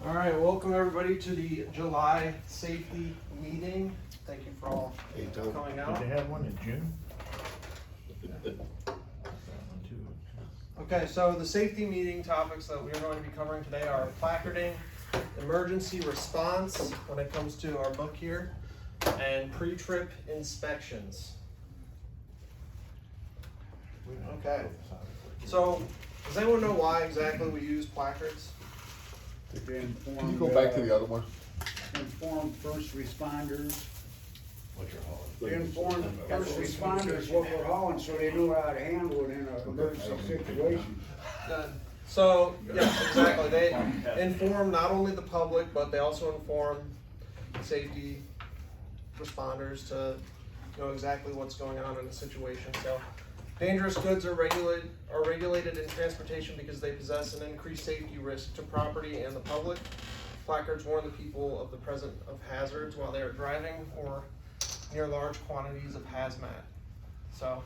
All right, welcome everybody to the July safety meeting. Thank you for all coming out. Did they have one in June? Okay, so the safety meeting topics that we're going to be covering today are placarding, emergency response when it comes to our book here, and pre-trip inspections. Okay, so does anyone know why exactly we use placards? Can Can you go back to the other one? Inform first responders. What's your holiday? Inform first responders what we're hauling so they know how to handle it in an emergency situation. Good. So, yes, exactly. They inform not only the public, but they also inform safety responders to know exactly what's going on in a situation. So, dangerous goods are regulated in transportation because they possess an increased safety risk to property and the public. Placards warn the people of the presence of hazards while they are driving or near large quantities of hazmat. So,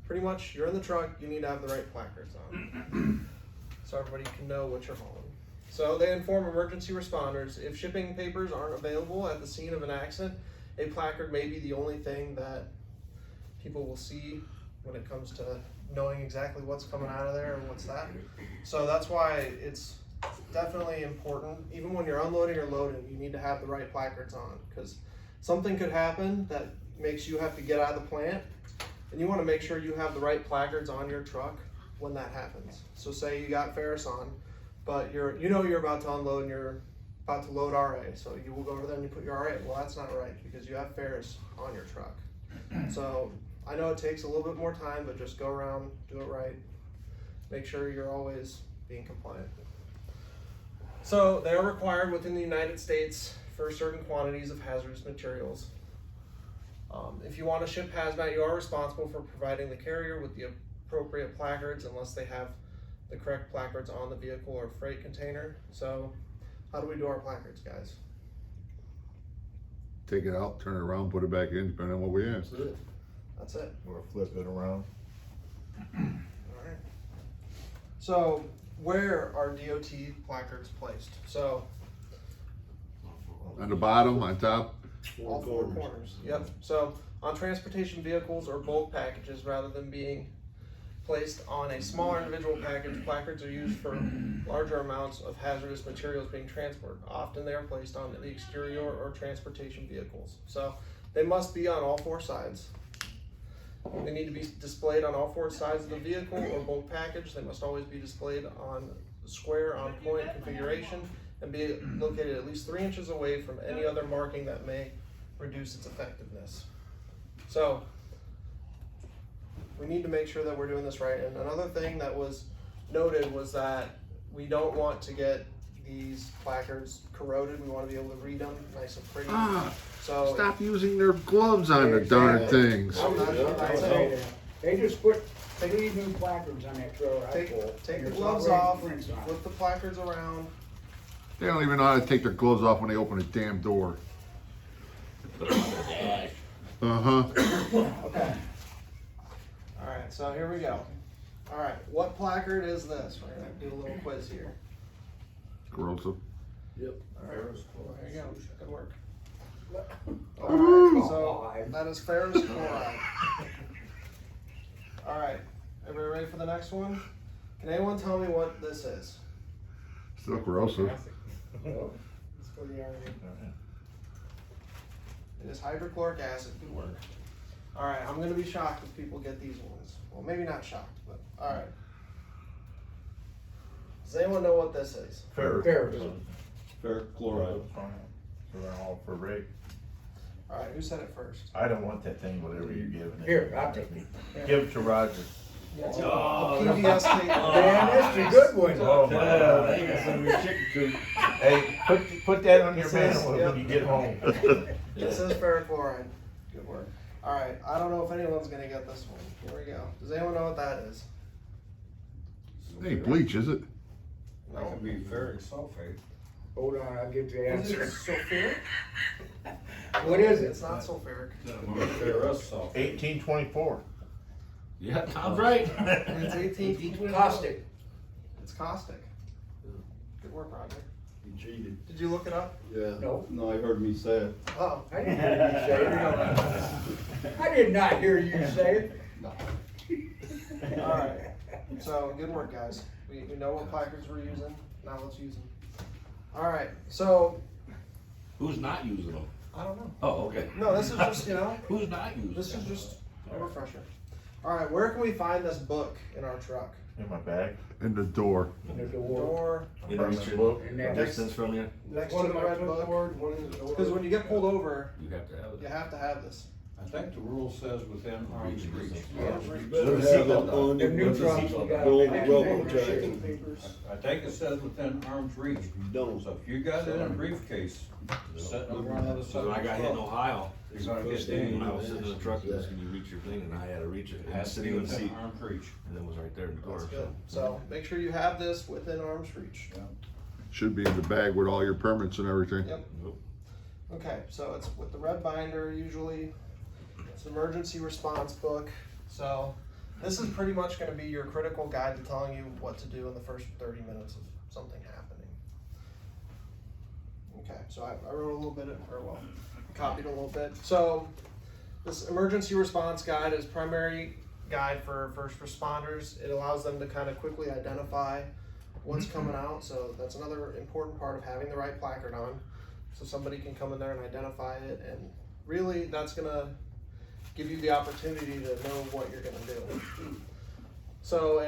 pretty much, you're in the truck, you need to have the right placards on, so everybody can know what you're hauling. So they inform emergency responders. If shipping papers aren't available at the scene of an accident, a placard may be the only thing that people will see when it comes to knowing exactly what's coming out of there and what's that. So that's why it's definitely important. Even when you're unloading or loading, you need to have the right placards on, because something could happen that makes you have to get out of the plant, and you want to make sure you have the right placards on your truck when that happens. So say you got Ferris on, but you're about to unload and you're about to load RA, so you will go over there and you put your RA. Well, that's not right because you have Ferris on your truck. So I know it takes a little bit more time, but just go around, do it right. Make sure you're always being compliant. So they are required within the United States for certain quantities of hazardous materials. If you want to ship hazmat, you are responsible for providing the carrier with the appropriate placards unless they have the correct placards on the vehicle or freight container. So how do we do our placards, guys? Take it out, turn it around, put it back in, depending on what we ask. That's it. Or flip it around. Alright. So where are DOT placards placed? So On the bottom, on top, all four corners. Yep. So on transportation vehicles or bulk packages, rather than being placed on a smaller individual package, placards are used for larger amounts of hazardous materials being transported. Often they are placed on the exterior or transportation vehicles. So they must be on all four sides. They need to be displayed on all four sides of the vehicle or bulk package. They must always be displayed on square, on point configuration, and be located at least 3 inches away from any other marking that may reduce its effectiveness. So we need to make sure that we're doing this right. And another thing that was noted was that we don't want to get these placards corroded. We want to be able to read them nice and pretty. So stop using their gloves on the darn things. They just put 3 new placards on that trailer. take the gloves off, flip the placards around. They don't even know how to take their gloves off when they open a damn door. Uh-huh. Okay. All right, so here we go. All right, what placard is this? We're gonna do a little quiz here. Corrosive. All right, there you go. Good work. All right, so that is ferrous chloride. All right, everybody ready for the next one? Can anyone tell me what this is? Still corrosive. Let's go to the RA. It is hydrochloric acid. Good work. All right, I'm gonna be shocked if people get these ones. Well, maybe not shocked, but all right. Does anyone know what this is? Ferrous. Ferric chloride. So they're all for Rick. All right, who said it first? I don't want that thing, whatever you're giving it. Here, I'll take it. Give it to Roger. Oh, PBS tape. Man, that's a good one. Oh my. Hey, put that on your manual Yep. when you get home. It says ferrochloride. Good work. All right, I don't know if anyone's gonna get this one. Here we go. Does anyone know what that is? It ain't bleach, is it? No. That could be ferric sulfate. Hold on, I'll get the Is it answer. sulfuric? What is It's it? not sulfuric. Ferrous sulfate. 1824. Yeah, Tom's right. It's 18. Caustic. It's caustic. Good work, Roger. You cheated. Did you look it up? Yeah. No. No, I heard me say it. Oh. I didn't hear you say it. I did not hear you say it. Alright, so good work, guys. We know what placards we're using, now let's use them. Alright, so, Who's not using them? I don't know. Oh, okay. No, this is just, Who's not using them? this is just a refresher. Alright, where can we find this book in our truck? In my bag. In the door. In the door. Door, In Permanent reach, book. And that- distance from you, next to the red book. Because when you get pulled over, you have to have you it. have to have this. I think the rule says within arm's reach. Yeah. You better have it on The your new trucks, you gotta Don't make welcome it. tag. Shipping papers. I think it says within arm's reach. You don't. So if you got it in a briefcase, sitting over on the other side So of when I the got hit in truck, Ohio, you're gonna get First thing when I dinged. was sitting in the truck, it was, can you reach your thing, and I had to reach it, It and has to be sitting in the within seat, arm's reach. and it was right there in the door, That's so. good. So, make sure you have this within arm's reach. Should be in the bag with all your permits and everything. Yep. Nope. Okay, so it's with the red binder usually. It's an emergency response book. So this is pretty much gonna be your critical guide to telling you what to do in the first 30 minutes of something happening. Okay, so I wrote a little bit, copied a little bit. So this emergency response guide is primary guide for first responders. It allows them to kind of quickly identify what's coming out. So that's another important part of having the right placard on. So somebody can come in there and identify it, and really that's gonna give you the opportunity to know what you're gonna do. So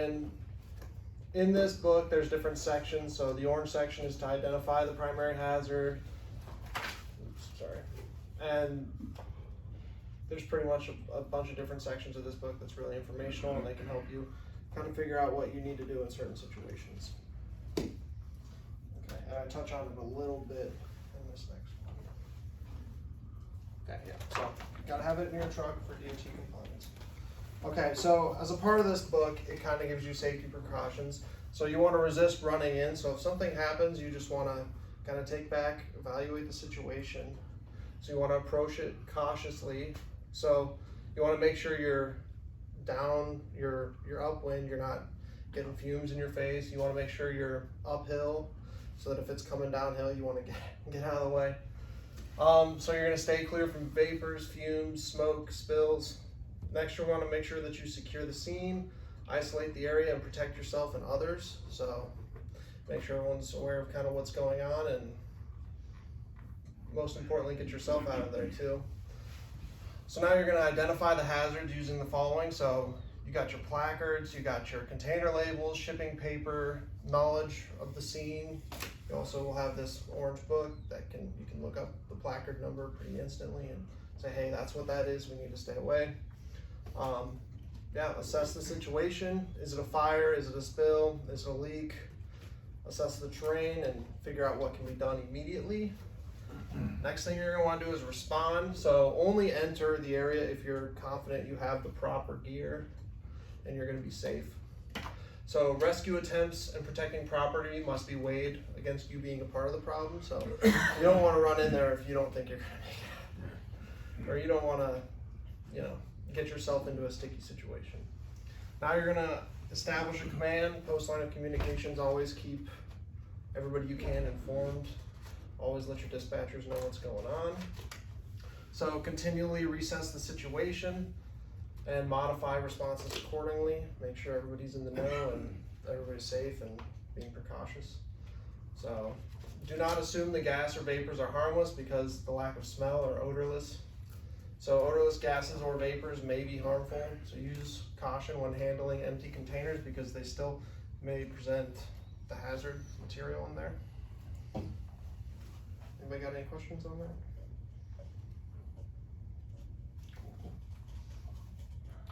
in this book, there's different sections. So the orange section is to identify the primary hazard. Oops, sorry. And there's pretty much a bunch of different sections of this book that's really informational, and they can help you kind of figure out what you need to do in certain situations. Okay, and I touch on it a little bit in this next one. Okay, yeah, so you gotta have it in your truck for DOT compliance. Okay, so as a part of this book, it kind of gives you safety precautions. So you want to resist running in. So if something happens, you just want to kind of take back, evaluate the situation. So you want to approach it cautiously. So you want to make sure you're down, you're upwind, you're not getting fumes in your face. You want to make sure you're uphill, so that if it's coming downhill, you want to get out of the way. So you're going to stay clear from vapors, fumes, smoke, spills. Next, you want to make sure that you secure the scene, isolate the area, and protect yourself and others. So make sure everyone's aware of kind of what's going on, and most importantly, get yourself out of there too. So now you're going to identify the hazards using the following. So you got your placards, you got your container labels, shipping paper, knowledge of the scene. You also will have this orange book that you can look up the placard number pretty instantly and say, hey, that's what that is, we need to stay away. Yeah, assess the situation. Is it a fire? Is it a spill? Is it a leak? Assess the terrain and figure out what can be done immediately. Next thing you're going to want to do is respond. So only enter the area if you're confident you have the proper gear and you're going to be safe. So rescue attempts and protecting property must be weighed against you being a part of the problem. So you don't want to run in there if you don't think you're going to make it. Or you don't want to, get yourself into a sticky situation. Now you're going to establish a command, post line of communications. Always keep everybody you can informed. Always let your dispatchers know what's going on. So continually reassess the situation and modify responses accordingly. Make sure everybody's in the know and everybody's safe and being precautious. So do not assume the gas or vapors are harmless because the lack of smell or odorless. So odorless gases or vapors may be harmful. So use caution when handling empty containers because they still may present the hazard material in there. Anybody got any questions on that?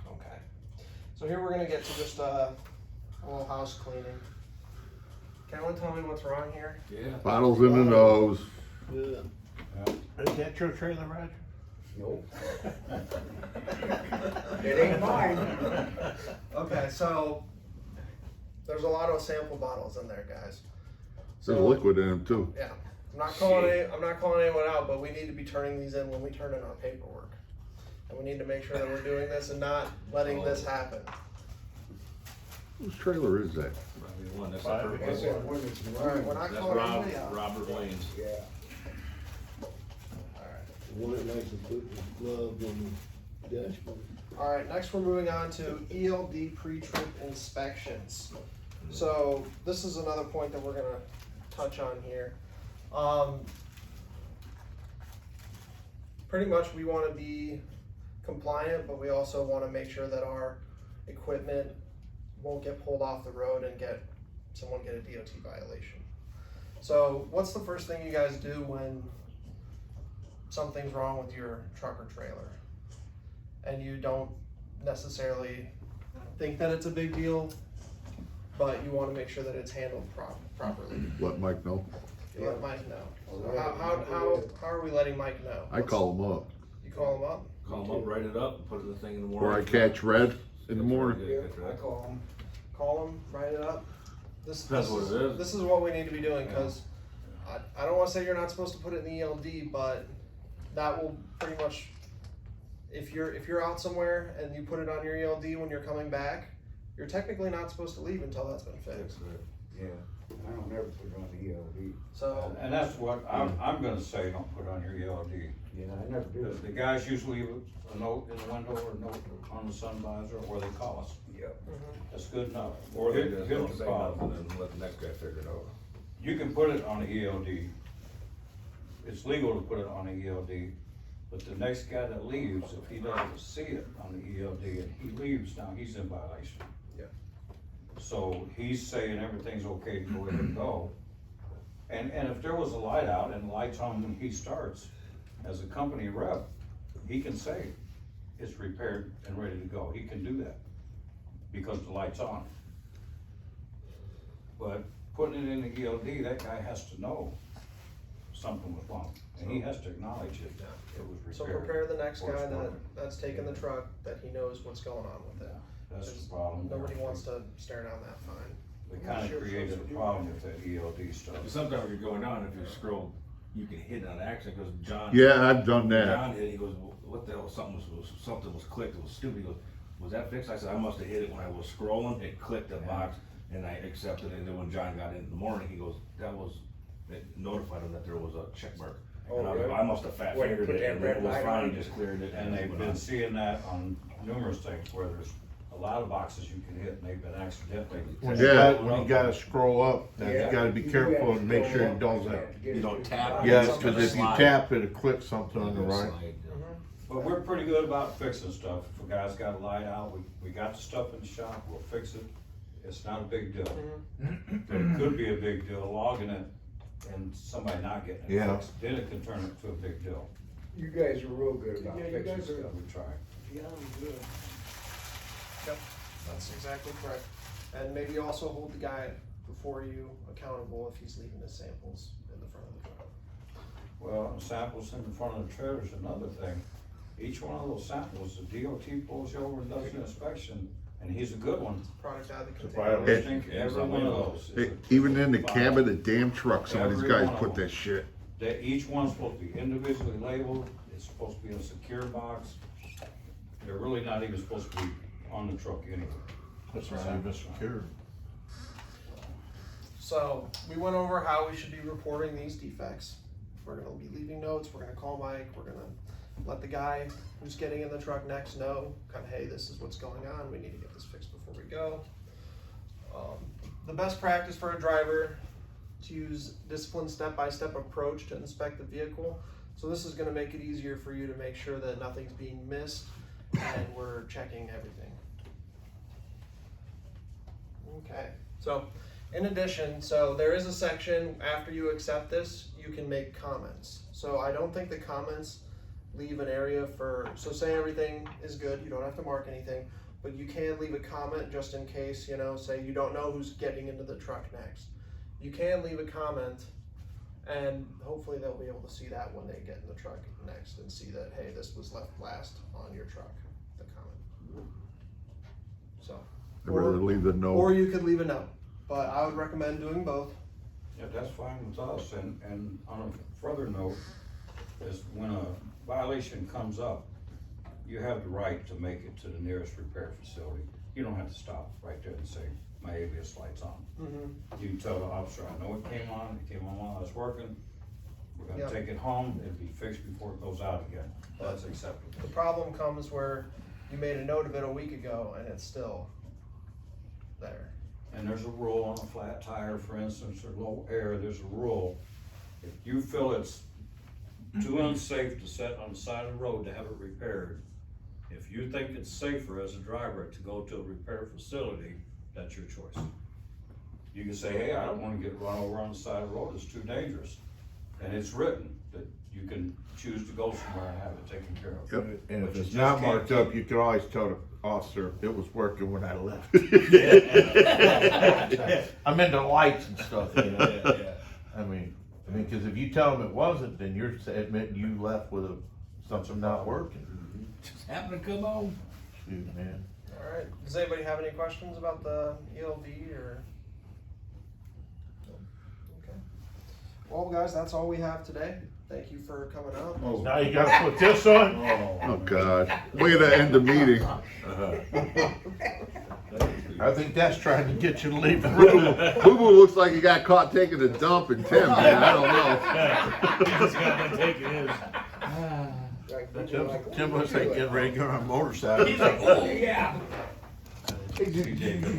Okay. So here we're gonna get to just a little house cleaning. Can anyone tell me what's wrong here? Yeah. Bottles in the nose. Yeah. Is that your trailer, Roger? Nope. It ain't mine. Okay, so there's a lot of sample bottles in there, guys. There's liquid in them too. Yeah, I'm not calling anyone out, but we need to be turning these in when we turn in our paperwork. And we need to make sure that we're doing this and not letting this happen. Whose trailer is that? Probably the one, that's the Five, purple. I That's guess. that one that's. Alright, we're not That's calling Rob, anybody out. Robert Lane's. Yeah. One that makes them put the gloves on the dashboard. Alright, next we're moving on to ELD pre-trip inspections. So, this is another point that we're gonna touch on here. Pretty much we wanna be compliant, but we also wanna make sure that our equipment won't get pulled off the road and someone get a DOT violation. So, what's the first thing you guys do when something's wrong with your truck or trailer? And you don't necessarily think that it's a big deal, but you wanna make sure that it's handled properly. Let Mike know. You let Mike know. So how are we letting Mike know? I call him up. You call him up? Call them up, write it up, and put it in the thing in the Or morning. I catch red in the morning. Yeah, Yeah, catch I red. call them. Call him, write it up. Depends what it is. This is what we need to be doing, cause I don't wanna say you're not supposed to put it in the ELD, but that will pretty much, if you're out somewhere and you put it on your ELD when you're coming back, you're technically not supposed to leave until that's been fixed. Yeah, I don't ever put it on the ELD. So, And that's what I'm gonna say, don't put on your ELD. Yeah, I never do. The guys usually leave a note in the window or a note on the sun visor, or they call us. Yep. That's good enough. Or they Here- just here's don't the say problem. nothing and let the next guy figure it out. You can put it on the ELD. It's legal to put it on the ELD, but the next guy that leaves, if he doesn't see it on the ELD and he leaves, now he's in violation. Yeah. So he's saying everything's okay to go ahead and go. And if there was a light out and the light's on when he starts, as a company rep, he can say it's repaired and ready to go. He can do that because the light's on. But putting it in the ELD, that guy has to know something was wrong, and he has to acknowledge it, it was so repaired. prepare the next or it's guy broken. that's taking the truck, that he knows what's going on with it. That's the problem. Nobody wants to stare down that fine. We kinda created a problem with that ELD stuff. Sometimes if you're going down, if you scroll, you can hit on accident, cause John. Yeah, I've done that. John hit, he goes, what the hell, something was clicked, it was stupid, he goes, was that fixed? I said, I must have hit it when I was scrolling, it clicked the box, and I accepted it, and then when John got in the morning, he goes, it notified him that there was a check mark. Oh, And I was like, really? I must have fat When you fingered put it, that and then it red was light fine, on? he just cleared it. And they've been seeing that on numerous things where there's a lot of boxes you can hit and they've been accidentally. When you gotta scroll up, then you Yeah. gotta be You careful have and to make sure go it up doesn't. to get You it don't to tap the it. bottom. Yes, Something cause if you slide. tap it, it clicks something on the right. But we're pretty good about fixing stuff. If a guy's got a light out, we got the stuff in the shop, we'll fix it. It's not a big deal. But it could be a big deal logging it and somebody not getting it Yeah. fixed. Then it can turn it to a big deal. You guys are real good about Yeah, you fixing guys are- stuff. We try. Yeah, I'm good. Yep, that's exactly correct. And maybe also hold the guy before you accountable if he's leaving his samples in the front of the truck. Well, samples in the front of the trailer is another thing. Each one of those samples, the DOT pulls you over and does an inspection, and he's a good one. Product out of the Surprise. container. I think every one of those. is a- Even in the cab of the damn truck, some of these Every guys one of put them. that shit. That each one's supposed to be individually labeled, it's supposed to be in a secure box. They're really not even supposed to be on the truck anyway. That's not even secure. So, we went over how we should be reporting these defects. We're gonna be leaving notes, we're gonna call Mike, we're gonna let the guy who's getting in the truck next know, kinda, hey, this is what's going on, we need to get this fixed before we go. The best practice for a driver to use disciplined step-by-step approach to inspect the vehicle. So this is gonna make it easier for you to make sure that nothing's being missed and we're checking everything. Okay, so in addition, so there is a section after you accept this, you can make comments. So I don't think the comments leave an area for, so say everything is good, you don't have to mark anything, but you can leave a comment just in case, you know, say you don't know who's getting into the truck next. You can leave a comment and hopefully they'll be able to see that when they get in the truck next and see that, hey, this was left last on your truck, the comment. So. I'd rather leave the Or note. you could leave a note, but I would recommend doing both. Yeah, that's fine with us, and on a further note, is when a violation comes up, you have the right to make it to the nearest repair facility. You don't have to stop right there and say, my ABS light's on. Mhm. You can tell the officer, I know it came on while I was working, we're gonna Yep. take it home, it'll be fixed before it goes out again, that's acceptable. The problem comes where you made a note of it a week ago and it's still there. And there's a rule on a flat tire, for instance, or low air, there's a rule. If you feel it's too unsafe to set on the side of the road to have it repaired, if you think it's safer as a driver to go to a repair facility, that's your choice. You can say, hey, I don't wanna get run over on the side of the road, it's too dangerous. And it's written that you can choose to go somewhere and have it taken care of. Yep. And But if you it's just not can't marked up, keep- you can always tell the officer it was working when I left. I meant the lights and stuff, you know? I mean, cause if you tell them it wasn't, then you're admitting you left with something not working. Just happened to come home. Shoot, man. Alright, does anybody have any questions about the ELD or? Okay. Well, guys, that's all we have today. Thank you for coming out. Now you gotta put this on? Oh, God. Way to end the meeting. I think that's trying to get you to leave the room. Boo Boo looks like he got caught taking a dump in Tim, man. I don't know. Tim was like getting ready to get on a motorcycle. He's like, oh, yeah. Hey, Dave,